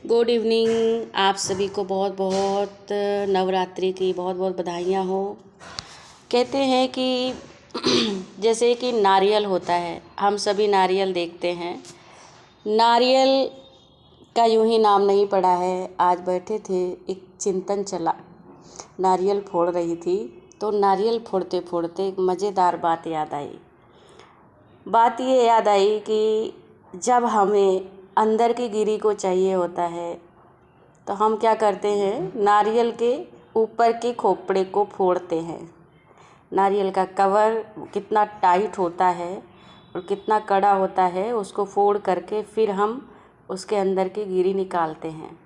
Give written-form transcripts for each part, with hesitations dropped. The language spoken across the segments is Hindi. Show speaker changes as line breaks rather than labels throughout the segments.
Good evening. आप सभी को बहुत बहुत नवरात्रि की बहुत बहुत बधाइयाँ हो। कहते हैं कि जैसे कि नारियल होता है, हम सभी नारियल देखते हैं। नारियल का यूं ही नाम नहीं पड़ा है। आज बैठे थे, एक चिंतन चला, नारियल फोड़ रही थी तो नारियल फोड़ते फोड़ते एक मज़ेदार बात याद आई। बात ये याद आई कि जब हमें अंदर की गिरी को चाहिए होता है तो हम क्या करते हैं, नारियल के ऊपर के खोपड़े को फोड़ते हैं। नारियल का कवर कितना टाइट होता है और कितना कड़ा होता है, उसको फोड़ करके फिर हम उसके अंदर की गिरी निकालते हैं।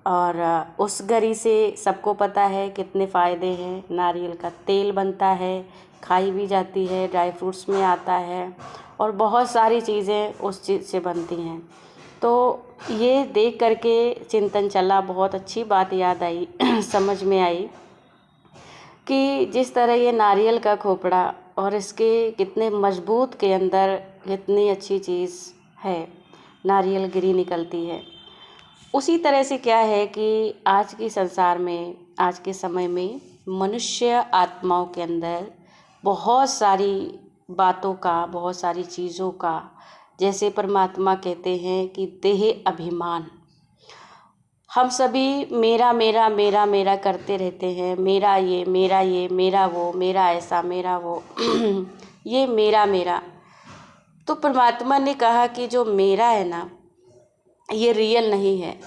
और उस गरी से सबको पता है कितने फ़ायदे हैं। नारियल का तेल बनता है, खाई भी जाती है, ड्राई फ्रूट्स में आता है और बहुत सारी चीज़ें उस चीज़ से बनती हैं। तो ये देख करके चिंतन चला, बहुत अच्छी बात याद आई समझ में आई कि जिस तरह ये नारियल का खोपड़ा और इसके कितने मजबूत के अंदर कितनी अच्छी चीज़ है, नारियल गिरी निकलती है। उसी तरह से क्या है कि आज के संसार में, आज के समय में मनुष्य आत्माओं के अंदर बहुत सारी बातों का, बहुत सारी चीज़ों का, जैसे परमात्मा कहते हैं कि देह अभिमान, हम सभी मेरा मेरा मेरा मेरा करते रहते हैं। मेरा ये, मेरा वो, मेरा ऐसा, मेरा वो ये मेरा मेरा। तो परमात्मा ने कहा कि जो मेरा है ना, ये रियल नहीं है।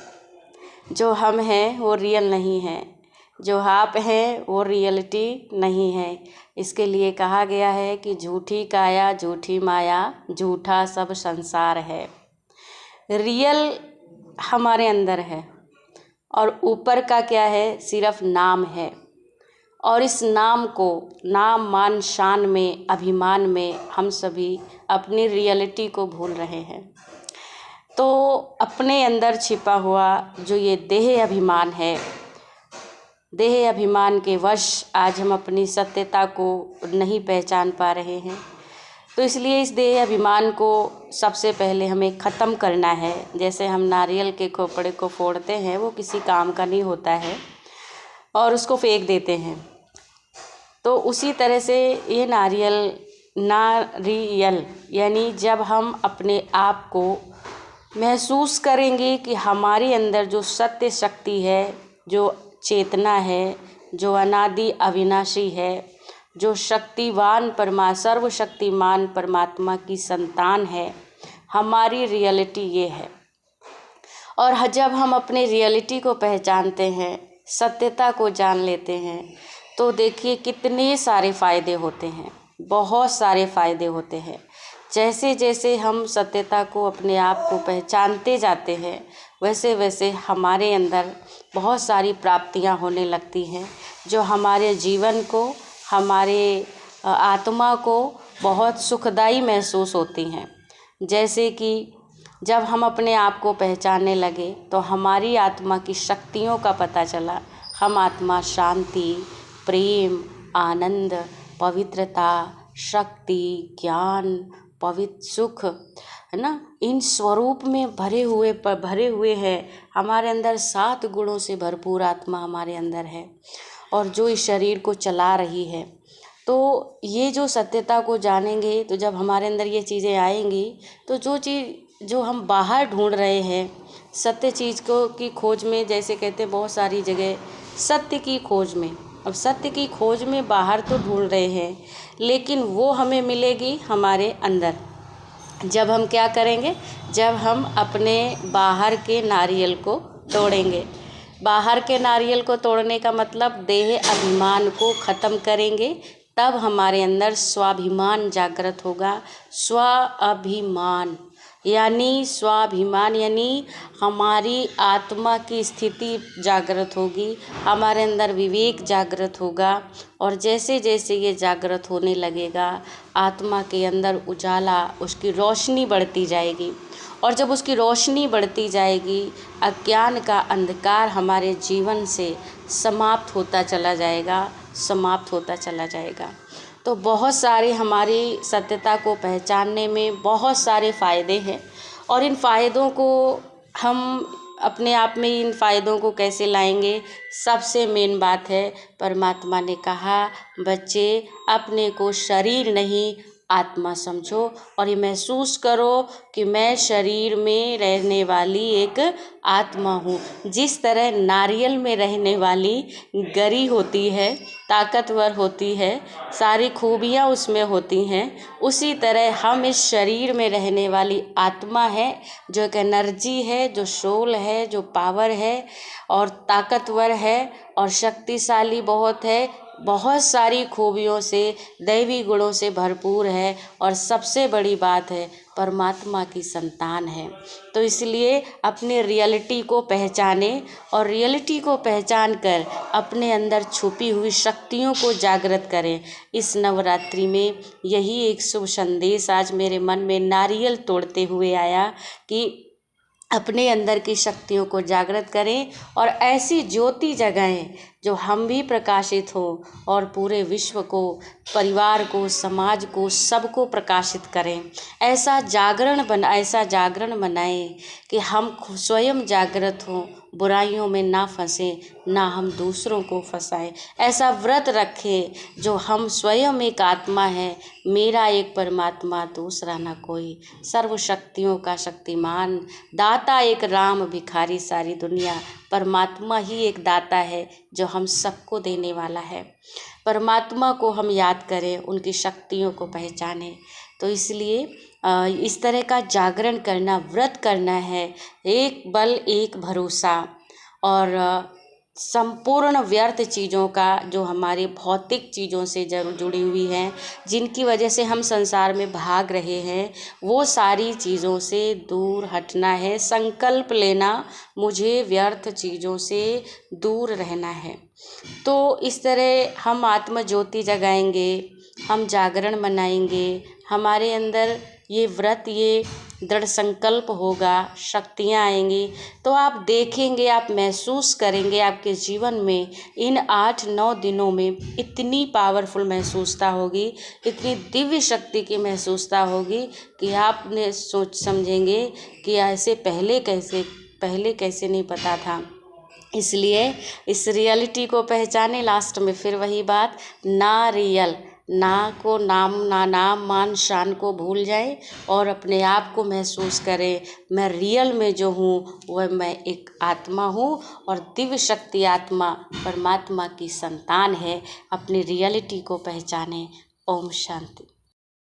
जो हम हैं वो रियल नहीं है, जो आप हैं वो रियलिटी नहीं है। इसके लिए कहा गया है कि झूठी काया झूठी माया, झूठा सब संसार है। रियल हमारे अंदर है और ऊपर का क्या है, सिर्फ नाम है। और इस नाम को, नाम मान शान में, अभिमान में हम सभी अपनी रियलिटी को भूल रहे हैं। तो अपने अंदर छिपा हुआ जो ये देह अभिमान है, देह अभिमान के वश आज हम अपनी सत्यता को नहीं पहचान पा रहे हैं। तो इसलिए इस देह अभिमान को सबसे पहले हमें ख़त्म करना है। जैसे हम नारियल के खोपड़े को फोड़ते हैं, वो किसी काम का नहीं होता है और उसको फेंक देते हैं। तो उसी तरह से ये नारियल यानी जब हम अपने आप को महसूस करेंगे कि हमारे अंदर जो सत्य शक्ति है, जो चेतना है, जो अनादि अविनाशी है, जो शक्तिवान सर्वशक्तिमान परमात्मा की संतान है, हमारी रियलिटी ये है। और जब हम अपने रियलिटी को पहचानते हैं, सत्यता को जान लेते हैं, तो देखिए कितने सारे फ़ायदे होते हैं, बहुत सारे फ़ायदे होते हैं। जैसे जैसे हम सत्यता को, अपने आप को पहचानते जाते हैं, वैसे वैसे हमारे अंदर बहुत सारी प्राप्तियां होने लगती हैं, जो हमारे जीवन को, हमारे आत्मा को बहुत सुखदाई महसूस होती हैं। जैसे कि जब हम अपने आप को पहचानने लगे तो हमारी आत्मा की शक्तियों का पता चला। हम आत्मा शांति, प्रेम, आनंद, पवित्रता, शक्ति, ज्ञान, पवित्र सुख, है ना, इन स्वरूप में भरे हुए हैं। हमारे अंदर 7 गुणों से भरपूर आत्मा हमारे अंदर है और जो इस शरीर को चला रही है। तो ये जो सत्यता को जानेंगे, तो जब हमारे अंदर ये चीज़ें आएंगी, तो जो चीज़ जो हम बाहर ढूंढ रहे हैं, सत्य चीज़ को की खोज में, जैसे कहते हैं बहुत सारी जगह सत्य की खोज में, अब सत्य की खोज में बाहर तो ढूंढ रहे हैं, लेकिन वो हमें मिलेगी हमारे अंदर। जब हम क्या करेंगे, जब हम अपने बाहर के नारियल को तोड़ेंगे। बाहर के नारियल को तोड़ने का मतलब देह अभिमान को ख़त्म करेंगे, तब हमारे अंदर स्वाभिमान जागृत होगा। स्वाभिमान यानी हमारी आत्मा की स्थिति जागृत होगी, हमारे अंदर विवेक जागृत होगा। और जैसे जैसे ये जागृत होने लगेगा, आत्मा के अंदर उजाला, उसकी रोशनी बढ़ती जाएगी। और जब उसकी रोशनी बढ़ती जाएगी, अज्ञान का अंधकार हमारे जीवन से समाप्त होता चला जाएगा। तो बहुत सारे हमारी सत्यता को पहचानने में बहुत सारे फ़ायदे हैं और इन फ़ायदों को हम अपने आप में इन फ़ायदों को कैसे लाएंगे? सबसे मेन बात है, परमात्मा ने कहा बच्चे अपने को शरीर नहीं आत्मा समझो और ये महसूस करो कि मैं शरीर में रहने वाली एक आत्मा हूँ। जिस तरह नारियल में रहने वाली गरी होती है, ताकतवर होती है, सारी खूबियाँ उसमें होती हैं, उसी तरह हम इस शरीर में रहने वाली आत्मा है, जो एक एनर्जी है, जो सोल है, जो पावर है और ताकतवर है और शक्तिशाली बहुत है, बहुत सारी खूबियों से, दैवी गुणों से भरपूर है और सबसे बड़ी बात है परमात्मा की संतान है। तो इसलिए अपने रियलिटी को पहचाने और रियलिटी को पहचान कर अपने अंदर छुपी हुई शक्तियों को जागृत करें। इस नवरात्रि में यही एक शुभ संदेश आज मेरे मन में नारियल तोड़ते हुए आया कि अपने अंदर की शक्तियों को जागृत करें और ऐसी ज्योति जगाएं जो हम भी प्रकाशित हो और पूरे विश्व को, परिवार को, समाज को, सबको प्रकाशित करें। ऐसा जागरण बनाएं कि हम स्वयं जागृत हों, बुराइयों में ना फंसें, ना हम दूसरों को फंसाएं। ऐसा व्रत रखें जो हम स्वयं एक आत्मा है, मेरा एक परमात्मा, दूसरा ना कोई, सर्वशक्तियों का शक्तिमान, दाता एक राम, भिखारी सारी दुनिया। परमात्मा ही एक दाता है जो हम सबको देने वाला है। परमात्मा को हम याद करें, उनकी शक्तियों को पहचानें। तो इसलिए इस तरह का जागरण करना, व्रत करना है, एक बल एक भरोसा और संपूर्ण व्यर्थ चीज़ों का, जो हमारी भौतिक चीज़ों से जुड़ी हुई हैं, जिनकी वजह से हम संसार में भाग रहे हैं, वो सारी चीज़ों से दूर हटना है। संकल्प लेना, मुझे व्यर्थ चीज़ों से दूर रहना है। तो इस तरह हम आत्मज्योति जगाएंगे, हम जागरण मनाएंगे, हमारे अंदर ये व्रत, ये दृढ़ संकल्प होगा, शक्तियाँ आएंगी। तो आप देखेंगे, आप महसूस करेंगे, आपके जीवन में इन 8-9 दिनों में इतनी पावरफुल महसूसता होगी, इतनी दिव्य शक्ति की महसूसता होगी कि आपने समझेंगे कि ऐसे पहले कैसे नहीं पता था। इसलिए इस रियलिटी को पहचाने। लास्ट में फिर वही बात, ना रियल, ना नाम मान शान को भूल जाए और अपने आप को महसूस करें, मैं रियल में जो हूँ वह मैं एक आत्मा हूँ और दिव्य शक्ति आत्मा परमात्मा की संतान है। अपनी रियलिटी को पहचाने। ओम शांति।